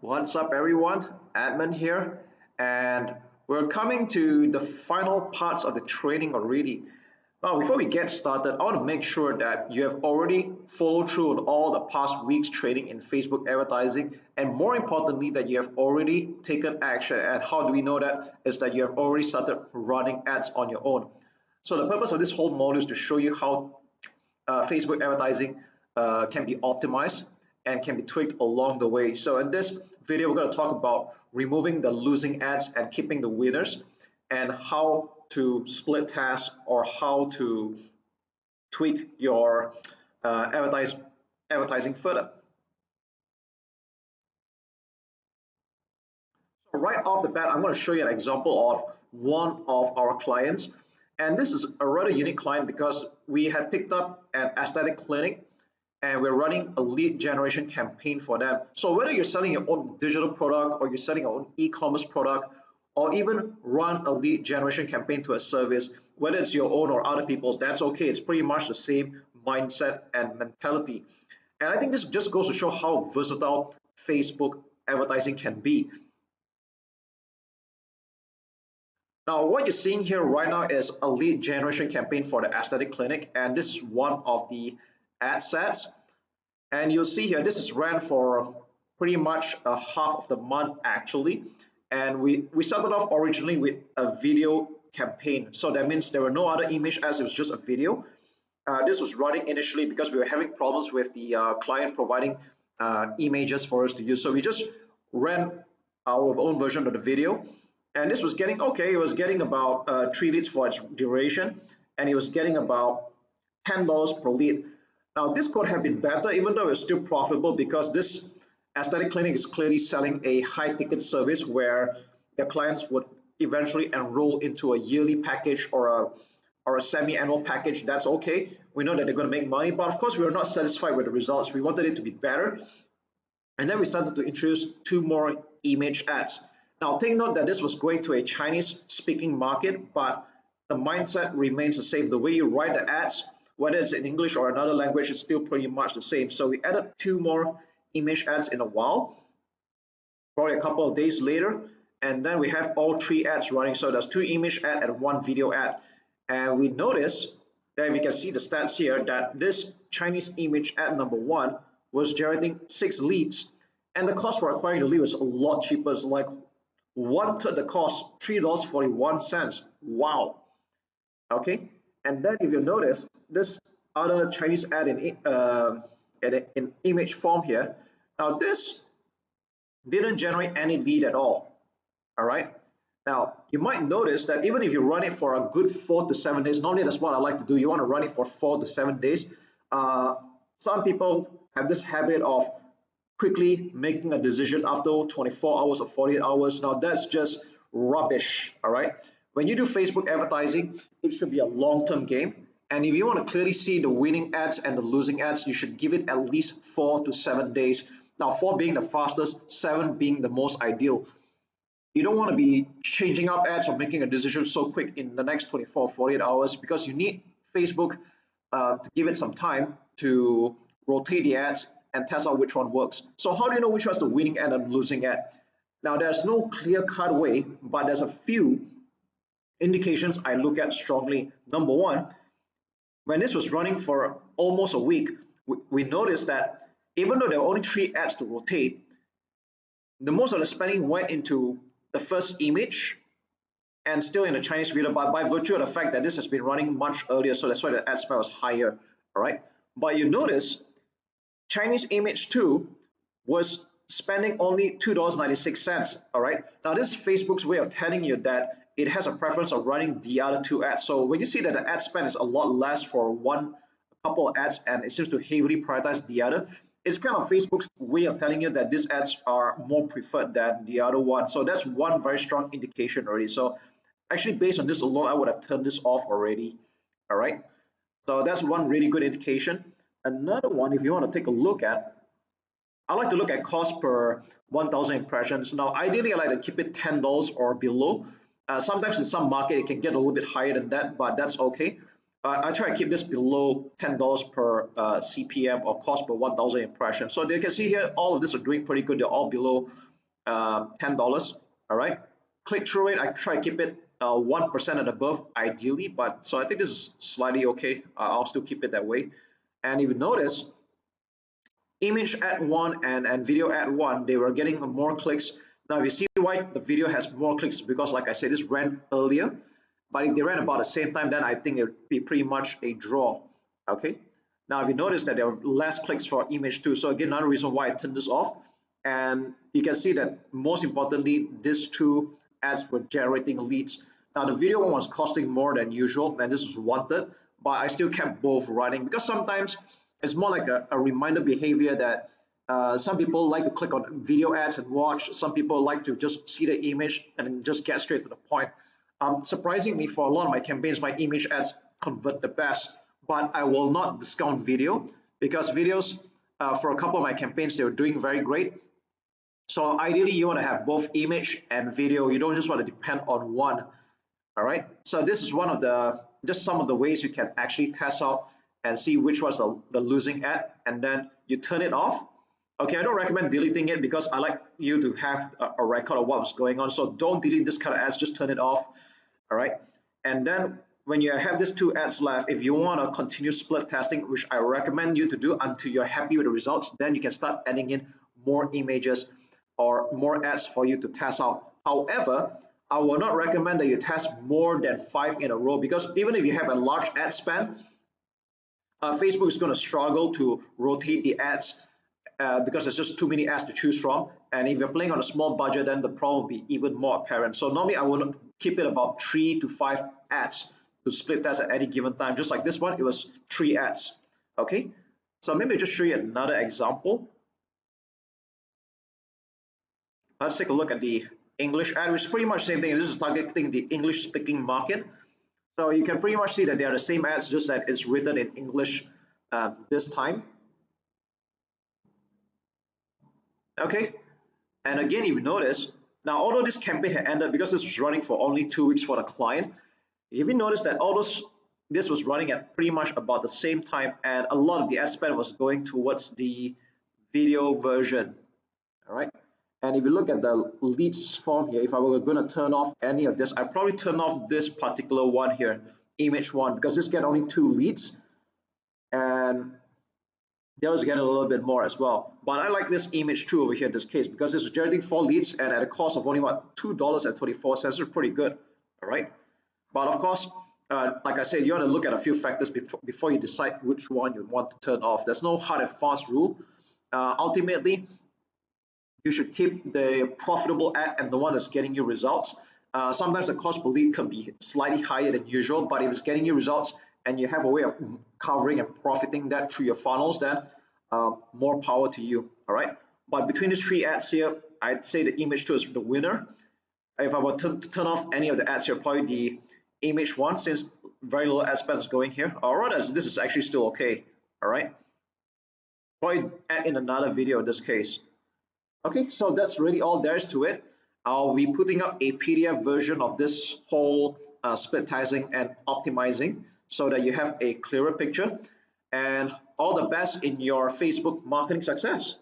What's up, everyone? Admin here, and we're coming to the final parts of the training already. Now, before we get started, I want to make sure that you have already followed through on all the past weeks' training in Facebook advertising, and more importantly, that you have already taken action. And how do we know that? Is that you have already started running ads on your own. So the purpose of this whole module is to show you how Facebook advertising can be optimized and can be tweaked along the way. So in this video, we're going to talk about removing the losing ads and keeping the winners, and how to split tasks or how to tweak your advertising further. So right off the bat, I'm going to show you an example of one of our clients. And this is a rather unique client because we had picked up an aesthetic clinic and we're running a lead generation campaign for them. So whether you're selling your own digital product or you're selling your own e-commerce product, or even run a lead generation campaign to a service, whether it's your own or other people's, that's okay. It's pretty much the same mindset and mentality. And I think this just goes to show how versatile Facebook advertising can be. Now, what you're seeing here right now is a lead generation campaign for the aesthetic clinic, and this is one of the ad sets. And you'll see here, this is ran for pretty much a half of the month actually. And we started off originally with a video campaign. So that means there were no other image ads, it was just a video. This was running initially because we were having problems with the client providing images for us to use. So we just ran our own version of the video. And this was getting okay, it was getting about 3 leads for its duration, and it was getting about $10 per lead. Now this could have been better, even though it's still profitable, because this aesthetic clinic is clearly selling a high ticket service where their clients would eventually enroll into a yearly package or a semi-annual package. That's okay. We know that they're going to make money, but of course we were not satisfied with the results. We wanted it to be better. And then we started to introduce 2 more image ads. Now take note that this was going to a Chinese speaking market, but the mindset remains the same. The way you write the ads, whether it's in English or another language, is still pretty much the same. So we added 2 more image ads in a while, probably a couple of days later, and then we have all 3 ads running. So there's 2 image ad and 1 video ad. And we notice that we can see the stats here that this Chinese image ad number 1 was generating 6 leads, and the cost for acquiring the lead was a lot cheaper. It's like 1/3 the cost, $3.41. Wow. Okay, and then if you notice this other Chinese ad in image form here, now this didn't generate any lead at all. All right, now you might notice that even if you run it for a good 4 to 7 days, normally that's what I like to do. You want to run it for 4 to 7 days. Some people have this habit of quickly making a decision after 24 hours or 48 hours. Now that's just rubbish. All right, when you do Facebook advertising, it should be a long-term game. And if you want to clearly see the winning ads and the losing ads, you should give it at least 4 to 7 days. Now 4 being the fastest, 7 being the most ideal. You don't want to be changing up ads or making a decision so quick in the next 24 or 48 hours, because you need Facebook to give it some time to rotate the ads and test out which one works. So how do you know which one's the winning ad and losing ad? Now there's no clear-cut way, but there's a few indications I look at strongly. Number 1, when this was running for almost a week, we noticed that even though there were only 3 ads to rotate, the most of the spending went into the first image and still in the Chinese video, but by virtue of the fact that this has been running much earlier, so that's why the ad spend was higher. All right, but you notice Chinese image 2 was spending only $2.96. All right, now this is Facebook's way of telling you that it has a preference of running the other 2 ads. So when you see that the ad spend is a lot less for a couple of ads and it seems to heavily prioritize the other, it's kind of Facebook's way of telling you that these ads are more preferred than the other one. So that's one very strong indication already. So actually, based on this alone, I would have turned this off already. All right, so that's one really good indication. Another one, if you want to take a look at, I like to look at cost per 1,000 impressions. Now, ideally, I like to keep it $10 or below. Sometimes in some market, it can get a little bit higher than that, but that's okay. I try to keep this below $10 per CPM, or cost per 1,000 impressions. So you can see here, all of this are doing pretty good. They're all below $10. All right. Click-through rate, I try to keep it 1% and above ideally, but so I think this is slightly okay. I'll still keep it that way. And if you notice, image ad one and video ad one, they were getting more clicks. Now, if you see why the video has more clicks, because like I said, this ran earlier, but if they ran about the same time, then I think it would be pretty much a draw. Okay. Now, if you notice that there are less clicks for image two, so again, another reason why I turned this off. And you can see that most importantly, these two ads were generating leads. Now, the video one was costing more than usual, and this was wanted, but I still kept both running because sometimes it's more like a reminder behavior that some people like to click on video ads and watch. Some people like to just see the image and just get straight to the point. Surprisingly, for a lot of my campaigns, my image ads convert the best, but I will not discount video because videos for a couple of my campaigns, they were doing very great. So ideally, you want to have both image and video. You don't just want to depend on one. All right. So this is one of the just some of the ways you can actually test out and see which was the losing ad, and then you turn it off. Okay, I don't recommend deleting it because I like you to have a record of what's going on. So don't delete this kind of ads, just turn it off. All right. And then when you have these two ads left, if you want to continue split testing, which I recommend you to do until you're happy with the results, then you can start adding in more images or more ads for you to test out. However, I will not recommend that you test more than 5 in a row because even if you have a large ad spend, Facebook is going to struggle to rotate the ads because there's just too many ads to choose from. And if you're playing on a small budget, then the problem will be even more apparent. So normally I will keep it about 3 to 5 ads to split test at any given time. Just like this one, it was 3 ads. Okay, so maybe I'll just show you another example. Let's take a look at the English ad, which is pretty much the same thing. This is targeting the English speaking market. So you can pretty much see that they are the same ads, just that it's written in English this time. Okay, and again, if you notice, now although this campaign had ended because this was running for only 2 weeks for the client, if you notice that this was running at pretty much about the same time, and a lot of the ad spend was going towards the video version. All right. And if you look at the leads form here, if I were going to turn off any of this, I'd probably turn off this particular one here, image one, because this get only 2 leads. And those get a little bit more as well. But I like this image 2 over here in this case because it's generating 4 leads and at a cost of only what, $2.24. This is pretty good. All right. But of course, like I said, you want to look at a few factors before you decide which one you want to turn off. There's no hard and fast rule. Ultimately, you should keep the profitable ad and the one that's getting you results. Sometimes the cost per lead can be slightly higher than usual, but if it's getting you results and you have a way of covering and profiting that through your funnels, then more power to you. All right. But between these 3 ads here, I'd say the image 2 is the winner. If I were to turn off any of the ads here, probably the image 1, since very little ad spend is going here. Or rather, this is actually still okay. All right. Probably add in another video in this case. Okay, so that's really all there is to it. I'll be putting up a PDF version of this whole split testing and optimizing so that you have a clearer picture. And all the best in your Facebook marketing success.